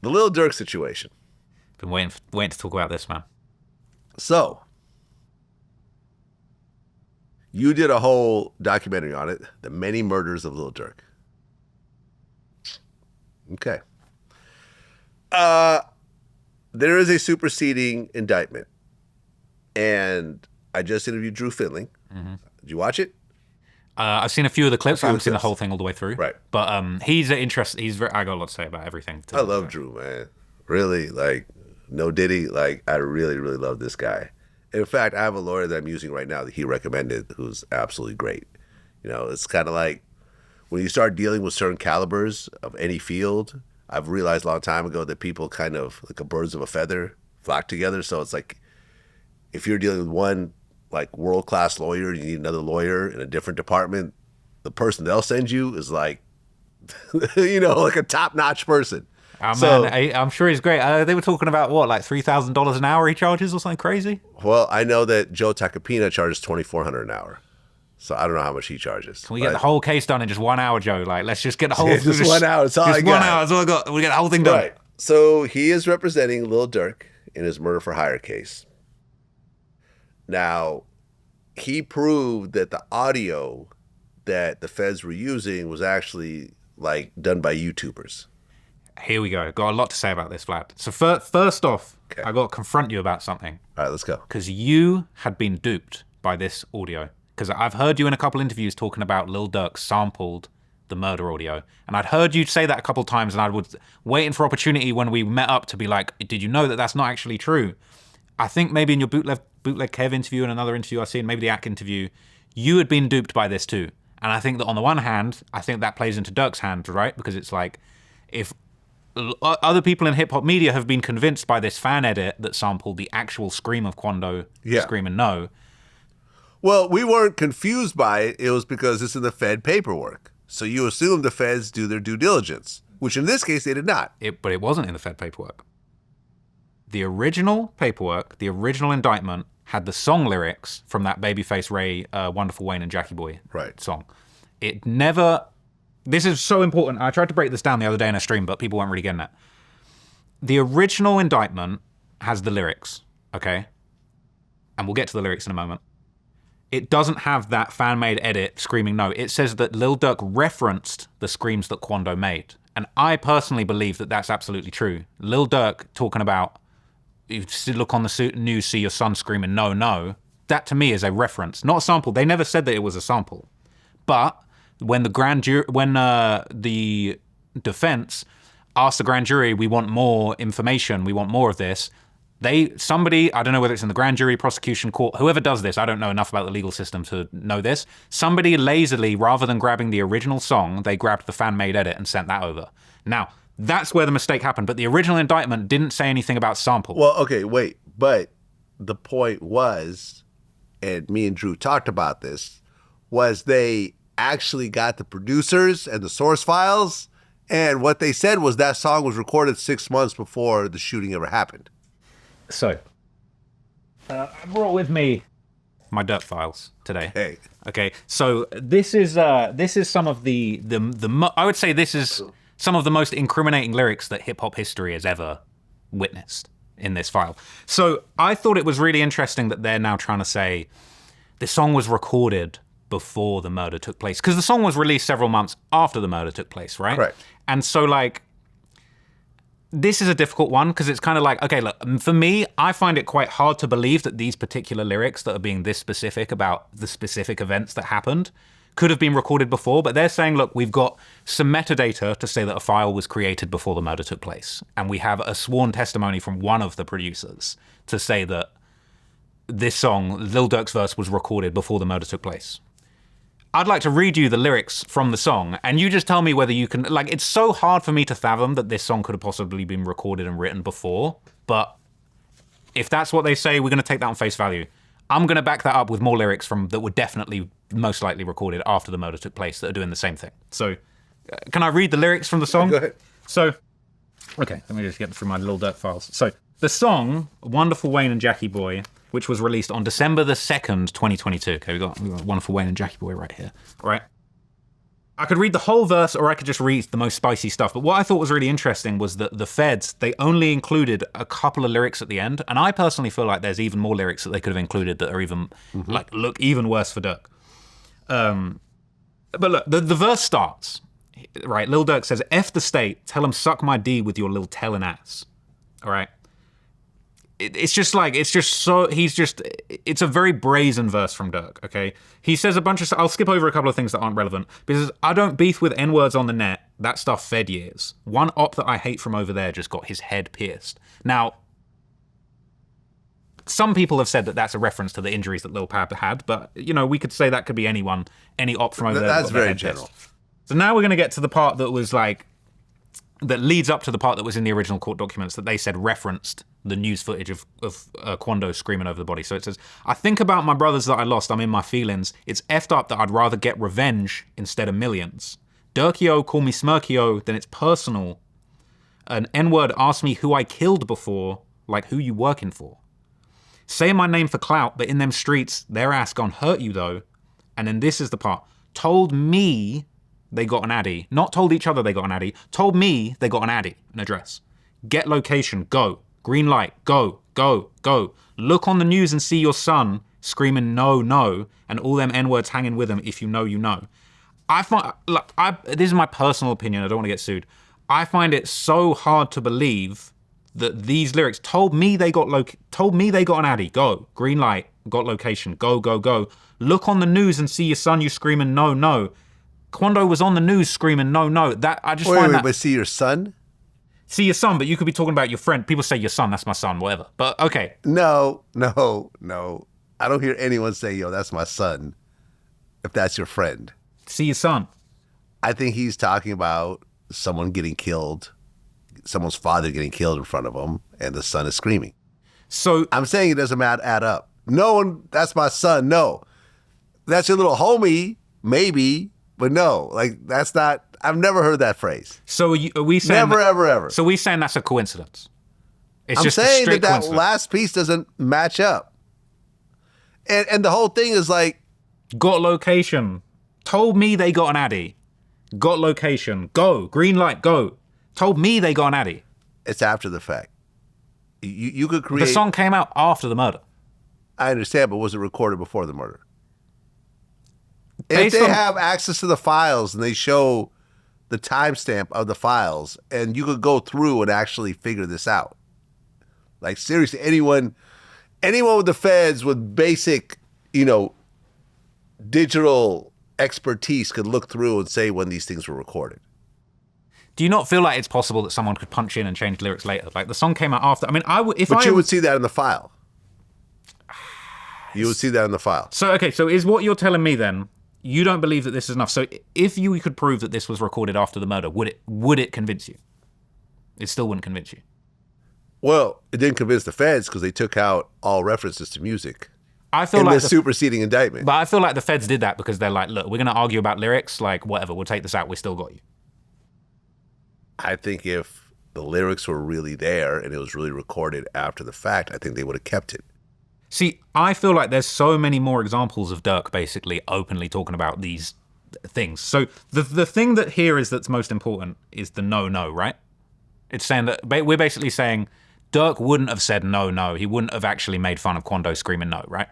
the Lil Durk situation. Been waiting to talk about this, man. So, you did a whole documentary on it, The Many Murders of Lil Durk. Okay. There is a superseding indictment. And I just interviewed Drew Findling. Mm-hmm. Did you watch it? I've seen a few of the clips. I haven't seen the whole thing all the way through. Right. But he's interesting. I got a lot to say about everything. I love Drew, man. Really, like, no Diddy. Like, I really, really love this guy. In fact, I have a lawyer that I'm using right now that he recommended who's absolutely great. You know, it's kind of like when you start dealing with certain calibers of any field, I've realized a long time ago that people kind of, like a birds of a feather, flock together. So it's like if you're dealing with one, like, world-class lawyer, you need another lawyer in a different department, the person they'll send you is like, you know, like a top-notch person. Oh, so, man, I'm sure he's great. They were talking about, what, like $3,000 an hour he charges or something crazy? Well, I know that Joe Tacopina charges $2,400 an hour. So I don't know how much he charges. Can we get the whole case done in just 1 hour, Joe? Like, let's just get the whole... just 1 hour. That's all I got. Just 1 hour. That's all I got. We get the whole thing done. Right. So he is representing Lil Durk in his murder for hire case. Now, he proved that the audio that the feds were using was actually, like, done by YouTubers. Here we go. Got a lot to say about this, Vlad. So first off, okay, I got to confront you about something. All right, let's go. Because you had been duped by this audio. Because I've heard you in a couple interviews talking about Lil Durk sampled the murder audio. And I'd heard you say that a couple times, and I was waiting for opportunity when we met up to be like, did you know that that's not actually true? I think maybe in your bootleg Kev interview and another interview I've seen, maybe the Ack interview, you had been duped by this too. And I think that on the one hand, I think that plays into Durk's hand, right? Because it's like, if other people in hip-hop media have been convinced by this fan edit that sampled the actual scream of Quando screaming no. Well, we weren't confused by it. It was because it's in the Fed paperwork. So you assume the feds do their due diligence, which in this case they did not. But it wasn't in the Fed paperwork. The original paperwork, the original indictment, had the song lyrics from that Babyface Ray, Wonderful Wayne and Jackie Boy song. It never... This is so important. I tried to break this down the other day in a stream, but people weren't really getting it. The original indictment has the lyrics, okay? And we'll get to the lyrics in a moment. It doesn't have that fan-made edit screaming no. It says that Lil Durk referenced the screams that Quando made. And I personally believe that that's absolutely true. Lil Durk talking about, you look on the news, see your son screaming no, no. That to me is a reference, not a sample. They never said that it was a sample. But when the the defense asked the grand jury, we want more information, we want more of this, somebody, I don't know whether it's in the grand jury, prosecution court, whoever does this, I don't know enough about the legal system to know this, somebody lazily, rather than grabbing the original song, they grabbed the fan-made edit and sent that over. Now, that's where the mistake happened, but the original indictment didn't say anything about sample. Well, okay, wait, but the point was, and me and Drew talked about this, was they actually got the producers and the source files, and what they said was that song was recorded 6 months before the shooting ever happened. So, I brought with me my Durk files today. Hey. Okay, so this is some of the I would say this is some of the most incriminating lyrics that hip hop history has ever witnessed in this file. So I thought it was really interesting that they're now trying to say the song was recorded before the murder took place, because the song was released several months after the murder took place, right? Correct. And so, like, this is a difficult one, because it's kind of like, okay, look, for me, I find it quite hard to believe that these particular lyrics that are being this specific about the specific events that happened could have been recorded before, but they're saying, look, we've got some metadata to say that a file was created before the murder took place, and we have a sworn testimony from one of the producers to say that this song, Lil Durk's verse, was recorded before the murder took place. I'd like to read you the lyrics from the song, and you just tell me whether you can... Like, it's so hard for me to fathom that this song could have possibly been recorded and written before, but if that's what they say, we're going to take that on face value. I'm going to back that up with more lyrics that were definitely most likely recorded after the murder took place that are doing the same thing. So, can I read the lyrics from the song? Go ahead. So, okay, let me just get through my Lil Durk files. So, the song, Wonderful Wayne and Jackie Boy, which was released on December the 2nd, 2022. Okay, we got Wonderful Wayne and Jackie Boy right here. All right. I could read the whole verse or I could just read the most spicy stuff. But what I thought was really interesting was that the Feds, they only included a couple of lyrics at the end. And I personally feel like there's even more lyrics that they could have included that are even, like, look even worse for Durk. But look, the verse starts, right? Lil Durk says, F the state, tell him suck my D with your little telling ass. All right? It's a very brazen verse from Durk, okay? He says a bunch of stuff. I'll skip over a couple of things that aren't relevant. Because I don't beef with N-words on the net. That stuff fed years. One op that I hate from over there just got his head pierced. Now, some people have said that that's a reference to the injuries that Lil Pab had, but, you know, we could say that could be anyone, any op from over there. That's very general. Pierced. So now we're going to get to the part that was like, that leads up to the part that was in the original court documents that they said referenced the news footage of Quando screaming over the body. So it says, I think about my brothers that I lost, I'm in my feelings. It's effed up that I'd rather get revenge instead of millions. Durkio call me Smirkio, then it's personal. An N-word asked me who I killed before, like who you working for. Say my name for clout, but in them streets, their ass gon' hurt you though. And then this is the part. Told me they got an addy. Not told each other they got an addy. Told me they got an addy, an address. Get location, go. Green light, go, go, go. Look on the news and see your son screaming no, no, and all them N-words hanging with him if you know, you know. This is my personal opinion, I don't want to get sued. I find it so hard to believe that these lyrics told me they got an addy, go. Green light, got location, go, go, go. Look on the news and see your son, you screaming no, no. Quando was on the news screaming no, no. That I just find that. But see your son? See your son, but you could be talking about your friend. People say your son, that's my son, whatever. But okay. No. I don't hear anyone say, yo, that's my son, if that's your friend. See your son. I think he's talking about someone getting killed, someone's father getting killed in front of him, and the son is screaming. So I'm saying it doesn't add up. No one, that's my son, no. That's your little homie, maybe, but no. Like, that's not, I've never heard that phrase. So are we saying never, ever. So we saying that's a coincidence? It's I'm just saying a straight that coincidence. last piece doesn't match up. And the whole thing is like, got location. Told me they got an addy. Got location. Go. Green light, go. Told me they got an addy. It's after the fact. You could create... The song came out after the murder. I understand, but was it recorded before the murder? If they have access to the files and they show the timestamp of the files, and you could go through and actually figure this out. Like, seriously, anyone with the feds with basic, digital expertise could look through and say when these things were recorded. Do you not feel like it's possible that someone could punch in and change lyrics later? Like, the song came out after. I mean, you would see that in the file. You would see that in the file. So, okay, so is what you're telling me then, you don't believe that this is enough. So if you could prove that this was recorded after the murder, would it convince you? It still wouldn't convince you. Well, it didn't convince the feds because they took out all references to music. I feel like the superseding indictment. But I feel like the feds did that because they're like, look, we're going to argue about lyrics, like whatever, we'll take this out, we still got you. I think if the lyrics were really there and it was really recorded after the fact, I think they would have kept it. See, I feel like there's so many more examples of Durk basically openly talking about these things. So the thing that here is that's most important is the no, right? It's saying that we're basically saying Durk wouldn't have said no. He wouldn't have actually made fun of Quando screaming no, right?